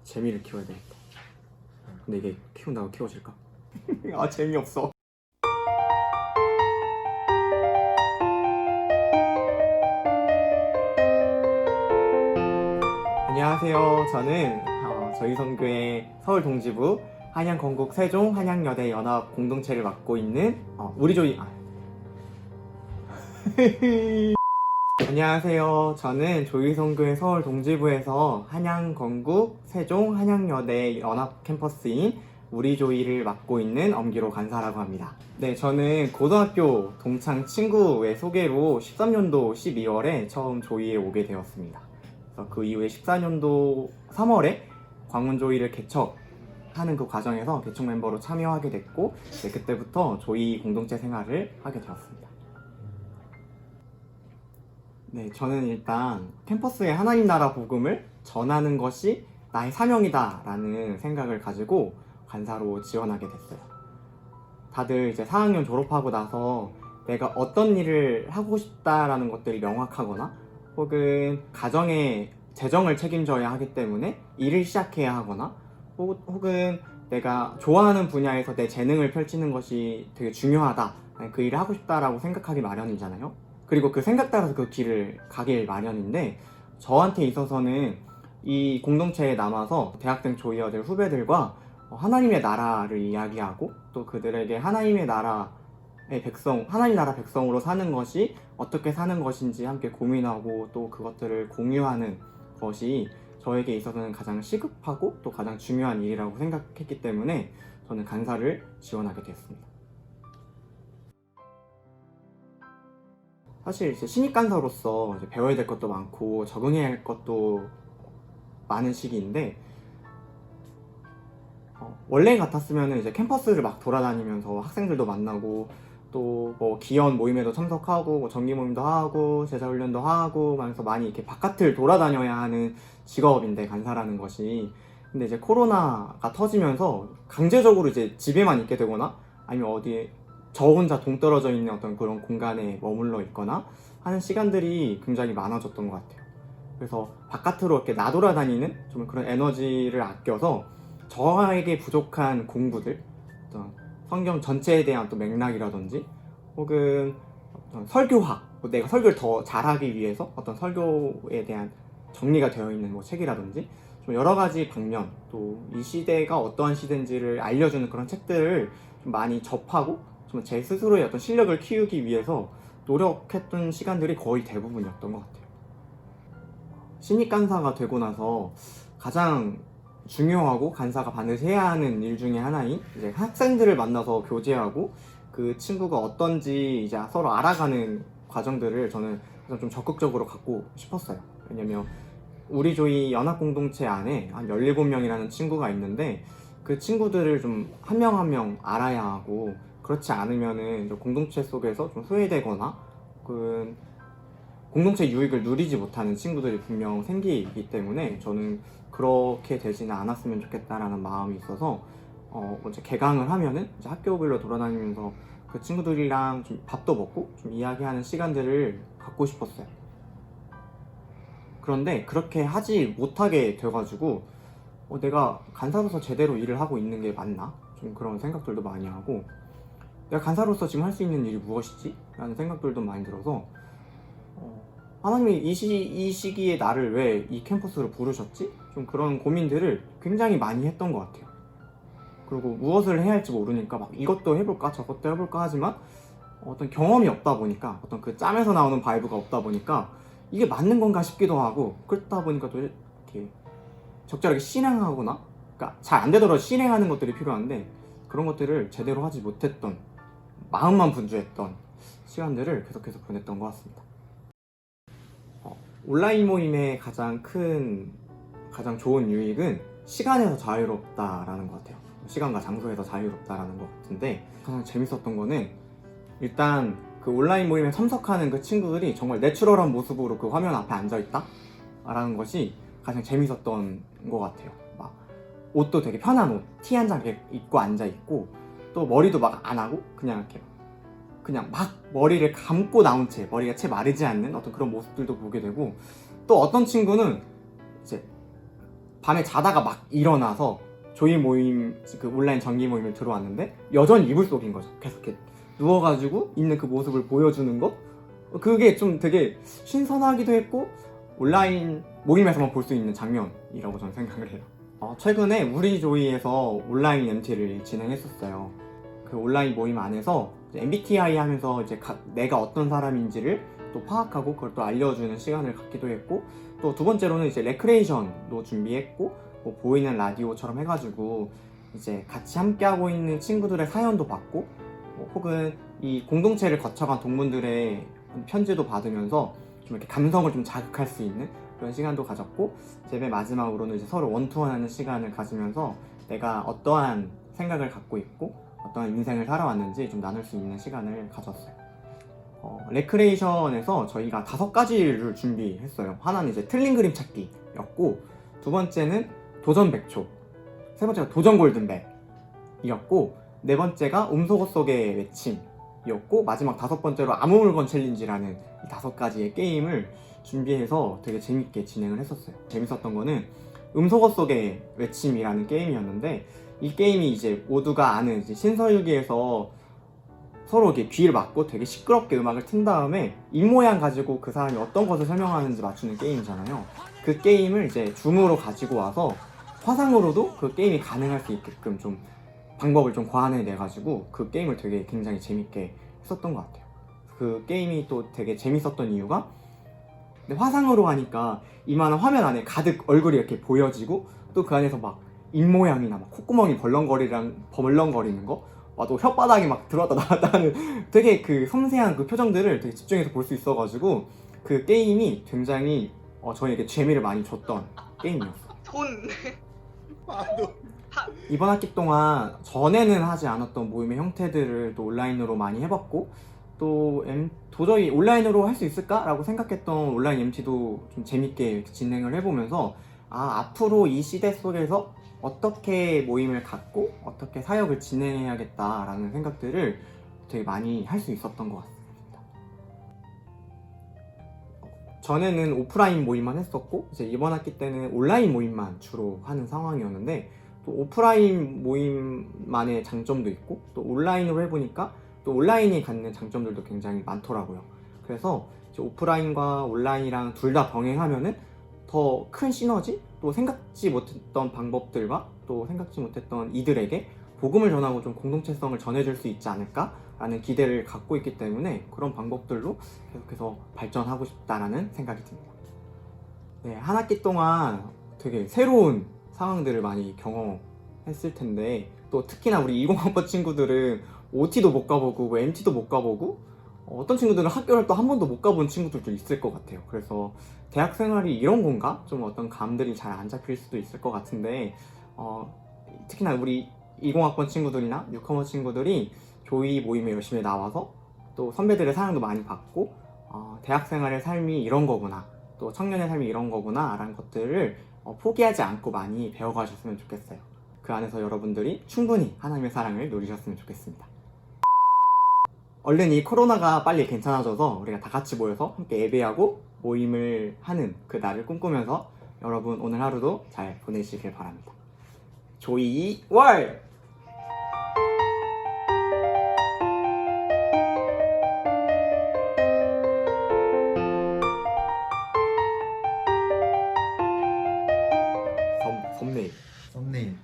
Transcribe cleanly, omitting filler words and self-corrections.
재미를 키워야 되겠다. 근데 이게 키운다고 키워질까? 아 재미없어. 안녕하세요. 저는 저희 선교회 서울 동지부 한양 건국 세종 한양여대 연합 공동체를 맡고 있는 우리조이 안녕하세요. 저는 조이선교회 서울 동지부에서 한양 건국 세종 한양여대 연합 캠퍼스인 우리조이를 맡고 있는 엄기로 간사라고 합니다. 네, 저는 고등학교 동창 친구의 소개로 13년도 12월에 처음 조이에 오게 되었습니다. 그래서 그 이후에 14년도 3월에 광운조이를 개척하는 그 과정에서 개척 멤버로 참여하게 됐고, 네, 그때부터 조이 공동체 생활을 하게 되었습니다. 네, 저는 일단 캠퍼스의 하나님 나라 복음을 전하는 것이 나의 사명이다 라는 생각을 가지고 간사로 지원하게 됐어요. 다들 이제 4학년 졸업하고 나서 내가 어떤 일을 하고 싶다라는 것들이 명확하거나 혹은 가정의 재정을 책임져야 하기 때문에 일을 시작해야 하거나 혹은 내가 좋아하는 분야에서 내 재능을 펼치는 것이 되게 중요하다, 그 일을 하고 싶다라고 생각하기 마련이잖아요. 그리고 그 생각 따라서 그 길을 가길 마련인데, 저한테 있어서는 이 공동체에 남아서 대학생 조이어들 후배들과 하나님의 나라를 이야기하고 또 그들에게 하나님의 나라의 백성, 하나님 나라 백성으로 사는 것이 어떻게 사는 것인지 함께 고민하고 또 그것들을 공유하는 것이 저에게 있어서는 가장 시급하고 또 가장 중요한 일이라고 생각했기 때문에 저는 간사를 지원하게 됐습니다. 사실 이제 신입 간사로서 이제 배워야 될 것도 많고 적응해야 할 것도 많은 시기인데, 원래 같았으면 이제 캠퍼스를 막 돌아다니면서 학생들도 만나고 또 뭐 기원 모임에도 참석하고 뭐 정기 모임도 하고 제자훈련도 하고 하면서 많이 이렇게 바깥을 돌아다녀야 하는 직업인데, 간사라는 것이. 근데 이제 코로나가 터지면서 강제적으로 이제 집에만 있게 되거나 아니면 어디에 저 혼자 동떨어져 있는 어떤 그런 공간에 머물러 있거나 하는 시간들이 굉장히 많아졌던 것 같아요. 그래서 바깥으로 이렇게 나돌아다니는 좀 그런 에너지를 아껴서 저에게 부족한 공부들, 어떤 성경 전체에 대한 또 맥락이라든지 혹은 어떤 설교학, 내가 설교를 더 잘하기 위해서 어떤 설교에 대한 정리가 되어 있는 뭐 책이라든지 좀 여러 가지 방면, 또 이 시대가 어떠한 시대인지를 알려주는 그런 책들을 좀 많이 접하고 좀 제 스스로의 어떤 실력을 키우기 위해서 노력했던 시간들이 거의 대부분이었던 것 같아요. 신입 간사가 되고 나서 가장 중요하고 간사가 반드시 해야 하는 일 중에 하나인 이제 학생들을 만나서 교제하고 그 친구가 어떤지 이제 서로 알아가는 과정들을 저는 좀 적극적으로 갖고 싶었어요. 왜냐면 우리 조이 연합공동체 안에 한 17명이라는 친구가 있는데, 그 친구들을 좀 한 명 한 명 알아야 하고, 그렇지 않으면은 공동체 속에서 좀 소외되거나 혹은 공동체 유익을 누리지 못하는 친구들이 분명 생기기 때문에 저는 그렇게 되지는 않았으면 좋겠다라는 마음이 있어서 먼저 개강을 하면은 이제 학교별로 돌아다니면서 그 친구들이랑 좀 밥도 먹고 좀 이야기하는 시간들을 갖고 싶었어요. 그런데 그렇게 하지 못하게 돼가지고 내가 간사로서 제대로 일을 하고 있는 게 맞나? 좀 그런 생각들도 많이 하고, 내가 간사로서 지금 할 수 있는 일이 무엇이지? 라는 생각들도 많이 들어서 하나님이 이 시기에 나를 왜 이 캠퍼스로 부르셨지? 좀 그런 고민들을 굉장히 많이 했던 것 같아요. 그리고 무엇을 해야 할지 모르니까 막 이것도 해볼까 저것도 해볼까 하지만 어떤 경험이 없다 보니까, 어떤 그 짬에서 나오는 바이브가 없다 보니까 이게 맞는 건가 싶기도 하고, 그렇다 보니까 또 이렇게 적절하게 실행하거나, 그러니까 잘 안 되더라도 실행하는 것들이 필요한데 그런 것들을 제대로 하지 못했던, 마음만 분주했던 시간들을 계속해서 보냈던 것 같습니다. 온라인 모임의 가장 좋은 유익은 시간에서 자유롭다라는 것 같아요. 시간과 장소에서 자유롭다라는 것 같은데, 가장 재밌었던 거는 일단 그 온라인 모임에 참석하는 그 친구들이 정말 내추럴한 모습으로 그 화면 앞에 앉아있다 라는 것이 가장 재밌었던 것 같아요. 막 옷도 되게 편한 옷, 티 한 장 입고 앉아있고, 또 머리도 막 안 하고 그냥 막 머리를 감고 나온 채, 머리가 채 마르지 않는 어떤 그런 모습들도 보게 되고, 또 어떤 친구는 이제 밤에 자다가 막 일어나서 조이 모임, 그 온라인 정기 모임을 들어왔는데 여전히 이불 속인 거죠. 계속 이렇게 누워가지고 있는 그 모습을 보여주는 거, 그게 좀 되게 신선하기도 했고 온라인 모임에서만 볼 수 있는 장면이라고 저는 생각을 해요. 최근에 우리 조이에서 온라인 MT를 진행했었어요. 그 온라인 모임 안에서 MBTI 하면서 이제 내가 어떤 사람인지를 또 파악하고 그걸 또 알려주는 시간을 갖기도 했고, 또 두 번째로는 이제 레크레이션도 준비했고, 뭐 보이는 라디오처럼 해가지고 이제 같이 함께하고 있는 친구들의 사연도 받고, 혹은 이 공동체를 거쳐간 동문들의 편지도 받으면서 좀 이렇게 감성을 좀 자극할 수 있는 그런 시간도 가졌고, 제 맨 마지막으로는 이제 서로 원투원하는 시간을 가지면서 내가 어떠한 생각을 갖고 있고 어떠한 인생을 살아왔는지 좀 나눌 수 있는 시간을 가졌어요. 레크레이션에서 저희가 5가지를 준비했어요. 하나는 이제 틀린 그림 찾기였고, 두 번째는 도전 100초, 세 번째가 도전 골든벨이었고, 네 번째가 음소거 속의 외침이었고, 마지막 5번째로 아무 물건 챌린지라는 이 5가지의 게임을 준비해서 되게 재밌게 진행을 했었어요. 재밌었던 거는 음소거 속의 외침이라는 게임이었는데, 이 게임이 이제 모두가 아는 이제 신서유기에서 서로 이렇게 귀를 막고 되게 시끄럽게 음악을 튼 다음에 입모양 가지고 그 사람이 어떤 것을 설명하는지 맞추는 게임이잖아요. 그 게임을 이제 줌으로 가지고 와서 화상으로도 그 게임이 가능할 수 있게끔 좀 방법을 좀 고안해내가지고 그 게임을 되게 굉장히 재밌게 했었던 것 같아요. 그 게임이 또 되게 재밌었던 이유가, 근데 화상으로 하니까 이만한 화면 안에 가득 얼굴이 이렇게 보여지고, 또 그 안에서 막 입모양이나 막 콧구멍이 벌렁거리는 거, 또 혓바닥이 막 들어왔다 나왔다 하는 되게 그 섬세한 그 표정들을 되게 집중해서 볼 수 있어가지고 그 게임이 굉장히 저희에게 재미를 많이 줬던 게임이었어요. 이번 학기 동안 전에는 하지 않았던 모임의 형태들을 또 온라인으로 많이 해봤고, 또 도저히 온라인으로 할 수 있을까? 라고 생각했던 온라인 MT도 좀 재밌게 진행을 해보면서, 앞으로 이 시대 속에서 어떻게 모임을 갖고 어떻게 사역을 진행해야겠다라는 생각들을 되게 많이 할 수 있었던 것 같습니다. 전에는 오프라인 모임만 했었고, 이제 이번 학기 때는 온라인 모임만 주로 하는 상황이었는데, 또 오프라인 모임만의 장점도 있고, 또 온라인으로 해보니까 또 온라인이 갖는 장점들도 굉장히 많더라고요. 그래서 이제 오프라인과 온라인이랑 둘 다 병행하면은 더 큰 시너지? 또 생각지 못했던 방법들과 또 생각지 못했던 이들에게 복음을 전하고 좀 공동체성을 전해줄 수 있지 않을까라는 기대를 갖고 있기 때문에 그런 방법들로 계속해서 발전하고 싶다라는 생각이 듭니다. 네, 한 학기 동안 되게 새로운 상황들을 많이 경험했을 텐데, 또 특히나 우리 20학번 친구들은 OT도 못 가보고 MT도 못 가보고, 어떤 친구들은 학교를 또 한 번도 못 가본 친구들도 있을 것 같아요. 그래서 대학 생활이 이런 건가? 좀 어떤 감들이 잘 안 잡힐 수도 있을 것 같은데, 특히나 우리 20학번 친구들이나 뉴커머 친구들이 조이 모임에 열심히 나와서 또 선배들의 사랑도 많이 받고, 대학 생활의 삶이 이런 거구나, 또 청년의 삶이 이런 거구나 라는 것들을 포기하지 않고 많이 배워가셨으면 좋겠어요. 그 안에서 여러분들이 충분히 하나님의 사랑을 누리셨으면 좋겠습니다. 얼른 이 코로나가 빨리 괜찮아져서 우리가 다 같이 모여서 함께 예배하고 모임을 하는 그 날을 꿈꾸면서 여러분 오늘 하루도 잘 보내시길 바랍니다. 조이 월! 썸네일.